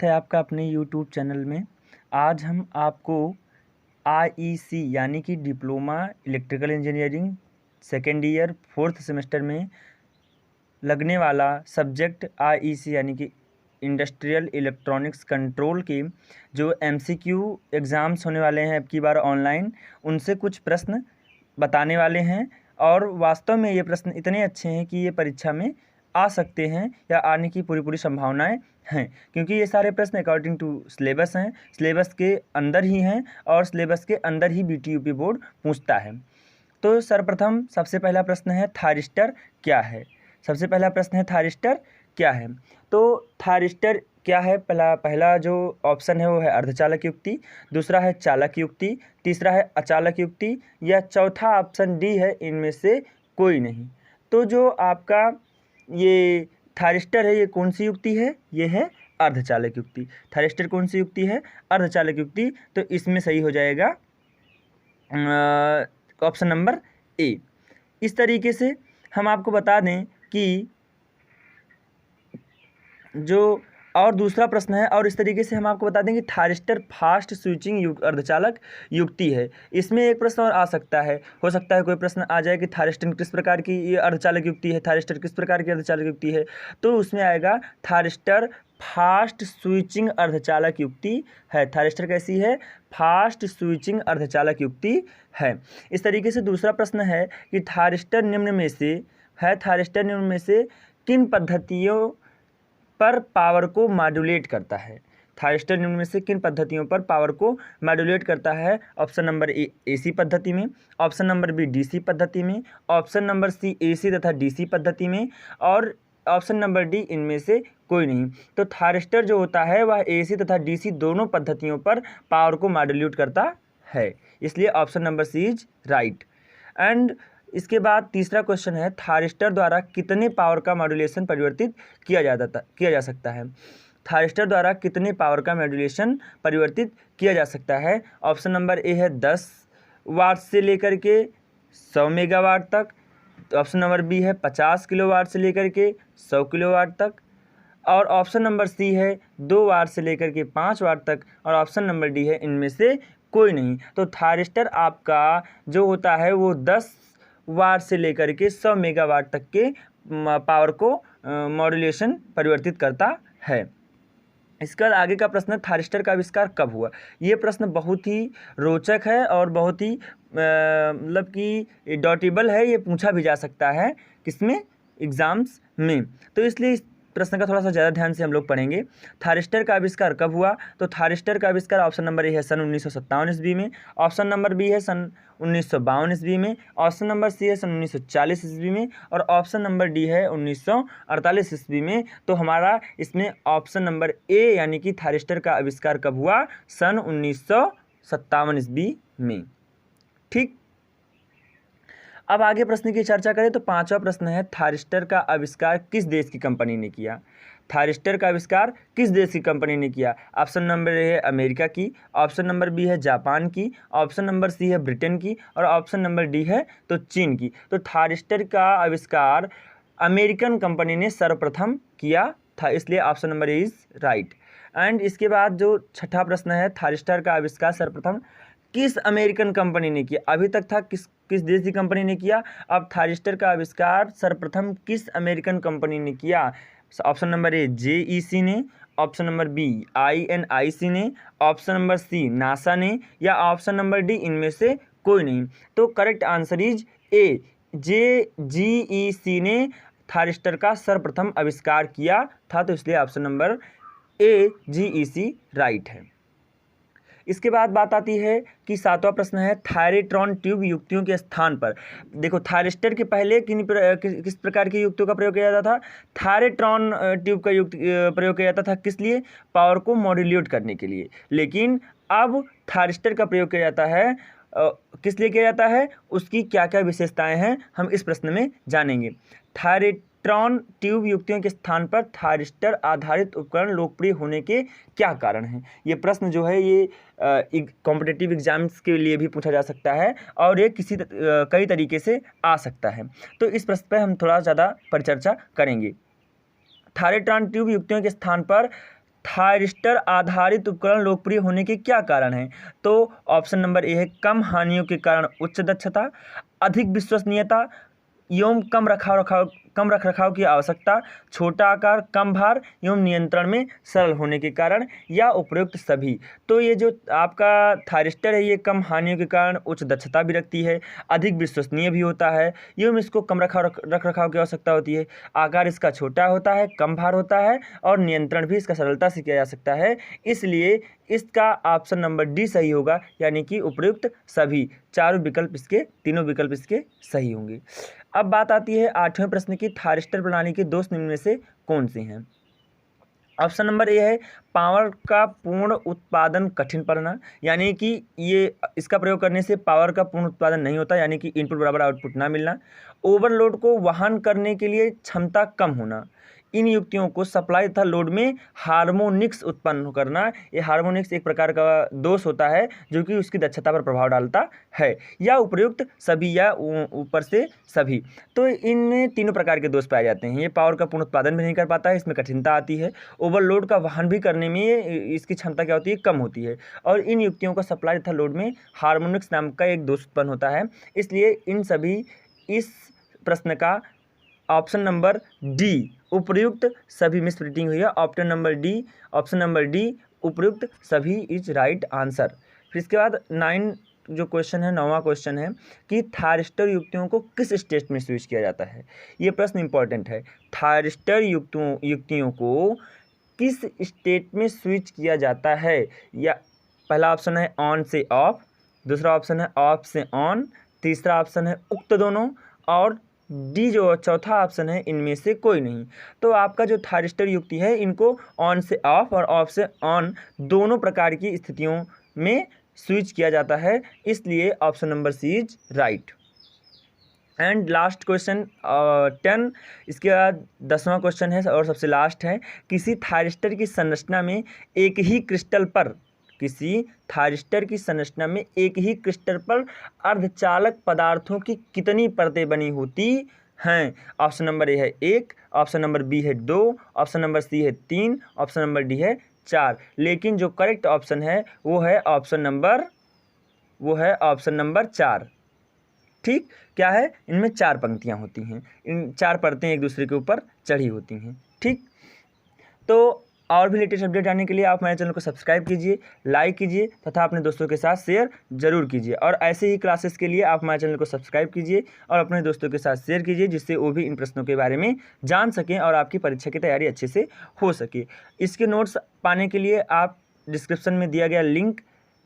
स्वागत है आपका अपने YouTube चैनल में। आज हम आपको IEC यानी कि diploma electrical engineering second year 4th semester में लगने वाला सब्जेक्ट IEC यानी कि इंडस्ट्रियल इलेक्ट्रॉनिक्स कंट्रोल के जो MCQ एग्ज़ाम्स होने वाले हैं अब की बार ऑनलाइन, उनसे कुछ प्रश्न बताने वाले हैं। और वास्तव में ये प्रश्न इतने अच्छे हैं कि ये परीक्षा में आ सकते हैं या आने की पूरी संभावनाएं हैं, क्योंकि ये सारे प्रश्न अकॉर्डिंग टू सिलेबस हैं, सिलेबस के अंदर ही हैं और सिलेबस के अंदर ही BTUP बोर्ड पूछता है। तो सर्वप्रथम सबसे पहला प्रश्न है थायरिस्टर क्या है। सबसे पहला प्रश्न है थायरिस्टर क्या है। तो थायरिस्टर क्या है, पहला जो ऑप्शन है वो है अर्धचालक युक्ति, दूसरा है चालक युक्ति, तीसरा है अचालक युक्ति, या चौथा ऑप्शन डी है इनमें से कोई नहीं। तो जो आपका ये थायरिस्टर है ये कौन सी युक्ति है, ये है अर्धचालक युक्ति। थायरिस्टर कौन सी युक्ति है, अर्धचालक युक्ति। तो इसमें सही हो जाएगा ऑप्शन नंबर ए। इस तरीके से हम आपको बता दें कि जो और दूसरा प्रश्न है, और इस तरीके से हम आपको बता दें कि थायरिस्टर फास्ट स्विचिंग अर्धचालक युक्ति है। इसमें एक प्रश्न और आ सकता है, हो सकता है कोई प्रश्न आ जाए कि थायरिस्टर किस प्रकार की ये अर्धचालक युक्ति है, थायरिस्टर किस प्रकार की अर्धचालक युक्ति है। तो उसमें आएगा थायरिस्टर फास्ट स्विचिंग अर्धचालक युक्ति है। थायरिस्टर कैसी है, फास्ट स्विचिंग अर्धचालक युक्ति है। इस तरीके से दूसरा प्रश्न है कि थायरिस्टर निम्न में से किन पद्धतियों पर पावर को मॉड्यूलेट करता है। थायरिस्टर निम्न में से किन पद्धतियों पर पावर को मॉड्यूलेट करता है। ऑप्शन नंबर ए AC पद्धति में, ऑप्शन नंबर बी DC पद्धति में, ऑप्शन नंबर सी AC तथा DC पद्धति में, और ऑप्शन नंबर डी इनमें से कोई नहीं। तो थायरिस्टर जो होता है वह AC तथा DC दोनों पद्धतियों पर पावर को मॉड्यूलेट करता है, इसलिए option number C is right. And इसके बाद तीसरा क्वेश्चन है थायरिस्टर द्वारा कितने पावर का मॉड्यूलेशन परिवर्तित किया जा सकता है। थायरिस्टर द्वारा कितने पावर का मॉड्यूलेशन परिवर्तित किया जा सकता है। ऑप्शन नंबर ए है 10 वाट से लेकर के 100 मेगावाट तक, ऑप्शन नंबर बी है 50 किलोवाट से लेकर के 100 किलोवाट तक, और ऑप्शन नंबर सी है 2 वाट से लेकर के 5 वाट तक, और ऑप्शन नंबर डी है इनमें से कोई नहीं। तो थायरिस्टर आपका जो होता है वो 10 वाट से लेकर के 100 मेगावाट तक के पावर को मॉड्यूलेशन परिवर्तित करता है। इसका आगे का प्रश्न थायरिस्टर का आविष्कार कब हुआ। ये प्रश्न बहुत ही रोचक है और बहुत ही मतलब कि डॉटेबल है, ये पूछा भी जा सकता है किसमें, एग्ज़ाम्स में। तो इसलिए इस प्रश्न का थोड़ा सा ज़्यादा ध्यान से हम लोग पढ़ेंगे। थायरिस्टर का आविष्कार कब हुआ। तो थायरिस्टर का आविष्कार ऑप्शन नंबर ए है सन 1957 ईस्वी में, ऑप्शन नंबर बी है सन 1952 ईस्वी में, ऑप्शन नंबर सी है सन 1940 ईस्वी में, और ऑप्शन नंबर डी है 1948 ईस्वी में। तो हमारा इसमें ऑप्शन नंबर ए यानी कि थायरिस्टर का आविष्कार कब हुआ, सन 1957 ईस्वी में। ठीक, अब आगे प्रश्न की चर्चा करें तो पांचवा प्रश्न है थायरिस्टर का आविष्कार किस देश की कंपनी ने किया। थायरिस्टर का आविष्कार किस देश की कंपनी ने किया। ऑप्शन नंबर ए है अमेरिका की, ऑप्शन नंबर बी है जापान की, ऑप्शन नंबर सी है ब्रिटेन की, और ऑप्शन नंबर डी है तो चीन की। तो थायरिस्टर का आविष्कार अमेरिकन कंपनी ने सर्वप्रथम किया था, इसलिए option number A is right. And इसके बाद जो छठा प्रश्न है थायरिस्टर का आविष्कार सर्वप्रथम किस अमेरिकन कंपनी ने किया। अभी तक था किस देश की कंपनी ने किया, अब थायरिस्टर का आविष्कार सर्वप्रथम किस अमेरिकन कंपनी ने किया। ऑप्शन नंबर ए JEC ने, ऑप्शन नंबर बी INIC ने, ऑप्शन नंबर सी नासा ने, या ऑप्शन नंबर डी इनमें से कोई नहीं। तो correct answer is a, JEC ने थायरिस्टर का सर्वप्रथम आविष्कार किया था, तो इसलिए option number A JEC right है। इसके बाद बात आती है कि सातवां प्रश्न है थायरेट्रॉन ट्यूब युक्तियों के स्थान पर। देखो थायरिस्टर के पहले किस प्रकार की युक्तियों का प्रयोग किया जाता था। थायरेट्रॉन ट्यूब का प्रयोग किया जाता था किस लिए, पावर को मॉड्यूलेट करने के लिए। लेकिन अब थायरिस्टर का प्रयोग किया जाता है किस लिए किया जाता है, उसकी क्या क्या विशेषताएं हैं हम इस प्रश्न में जानेंगे। थायरेट्रॉन ट्यूब युक्तियों के स्थान पर थायरिस्टर आधारित उपकरण लोकप्रिय होने के क्या कारण हैं। ये प्रश्न जो है ये कॉम्पिटिटिव एग्जाम्स के लिए भी पूछा जा सकता है और ये कई तरीके से आ सकता है। तो इस प्रश्न पर हम थोड़ा ज़्यादा परिचर्चा करेंगे। थायरेट्रॉन ट्यूब युक्तियों के स्थान पर थायरिस्टर आधारित उपकरण लोकप्रिय होने के क्या कारण हैं? तो ऑप्शन नंबर ए है कम हानियों के कारण उच्च दक्षता, अधिक विश्वसनीयता एवं कम रखरखाव की आवश्यकता, छोटा आकार, कम भार एवं नियंत्रण में सरल होने के कारण, या उपयुक्त सभी। तो ये जो आपका थायरिस्टर है ये कम हानियों के कारण उच्च दक्षता भी रखती है, अधिक विश्वसनीय भी होता है एवं इसको कम रखरखाव की आवश्यकता होती है, आकार इसका छोटा होता है, कम भार होता है और नियंत्रण भी इसका सरलता से किया जा सकता है। इसलिए इसका ऑप्शन नंबर डी सही होगा, यानी कि उपयुक्त सभी। तीनों विकल्प इसके सही होंगे। अब बात आती है 8वें प्रश्न की, थायरिस्टर प्रणाली के दोष निम्न में से कौन से हैं? ऑप्शन नंबर ए है पावर का पूर्ण उत्पादन कठिन पड़ना, यानी कि ये इसका प्रयोग करने से पावर का पूर्ण उत्पादन नहीं होता, यानी कि इनपुट बराबर आउटपुट ना मिलना, ओवरलोड को वहन करने के लिए क्षमता कम होना, इन युक्तियों को सप्लाई तथा लोड में हार्मोनिक्स उत्पन्न करना। ये हार्मोनिक्स एक प्रकार का दोष होता है जो कि उसकी दक्षता पर प्रभाव डालता है, या उपयुक्त सभी, या ऊपर से सभी। तो इनमें तीनों प्रकार के दोष पाए जाते हैं। ये पावर का पूर्ण उत्पादन भी नहीं कर पाता है, इसमें कठिनता आती है, ओवरलोड का वहन भी करने में इसकी क्षमता क्या होती है, कम होती है, और इन युक्तियों का सप्लाई तथा लोड में हार्मोनिक्स नाम का एक दोष उत्पन्न होता है। इसलिए इन सभी, इस प्रश्न का ऑप्शन नंबर डी उपयुक्त सभी में स्प्लिटिंग हुई है। ऑप्शन नंबर डी उपयुक्त सभी इज राइट आंसर। फिर इसके बाद 9वां क्वेश्चन है कि थायरिस्टर युक्तियों को किस स्टेट में स्विच किया जाता है? ये प्रश्न इंपॉर्टेंट है। थायरिस्टर युक्तियों को किस स्टेट में स्विच किया जाता है? या पहला ऑप्शन है ऑन से ऑफ, दूसरा ऑप्शन है ऑफ से ऑन, तीसरा ऑप्शन है उक्त दोनों, और डी जो चौथा ऑप्शन है इनमें से कोई नहीं। तो आपका जो थायरिस्टर युक्ति है इनको ऑन से ऑफ और ऑफ से ऑन दोनों प्रकार की स्थितियों में स्विच किया जाता है, इसलिए option number C is right. And last question 10, इसके बाद 10वां क्वेश्चन है और सबसे लास्ट है, किसी थायरिस्टर की संरचना में एक ही क्रिस्टल पर अर्धचालक पदार्थों की कितनी परतें बनी होती हैं? ऑप्शन नंबर ए है 1, ऑप्शन नंबर बी है 2, ऑप्शन नंबर सी है 3, ऑप्शन नंबर डी है 4। लेकिन जो करेक्ट ऑप्शन है वो है ऑप्शन नंबर 4। ठीक, क्या है, इनमें 4 पंक्तियां होती हैं, इन 4 परतें एक दूसरे के ऊपर चढ़ी होती हैं। ठीक, तो और भी लेटेस्ट अपडेट जानने के लिए आप हमारे चैनल को सब्सक्राइब कीजिए, लाइक कीजिए तथा अपने दोस्तों के साथ शेयर जरूर कीजिए। और ऐसे ही क्लासेस के लिए आप हमारे चैनल को सब्सक्राइब कीजिए और अपने दोस्तों के साथ शेयर कीजिए, जिससे वो भी इन प्रश्नों के बारे में जान सकें और आपकी परीक्षा की तैयारी अच्छे से हो सके। इसके नोट्स पाने के लिए आप डिस्क्रिप्शन में दिया गया लिंक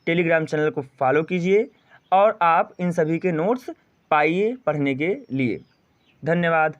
टेलीग्राम चैनल को फॉलो कीजिए और आप इन सभी के नोट्स पाइए पढ़ने के लिए। धन्यवाद।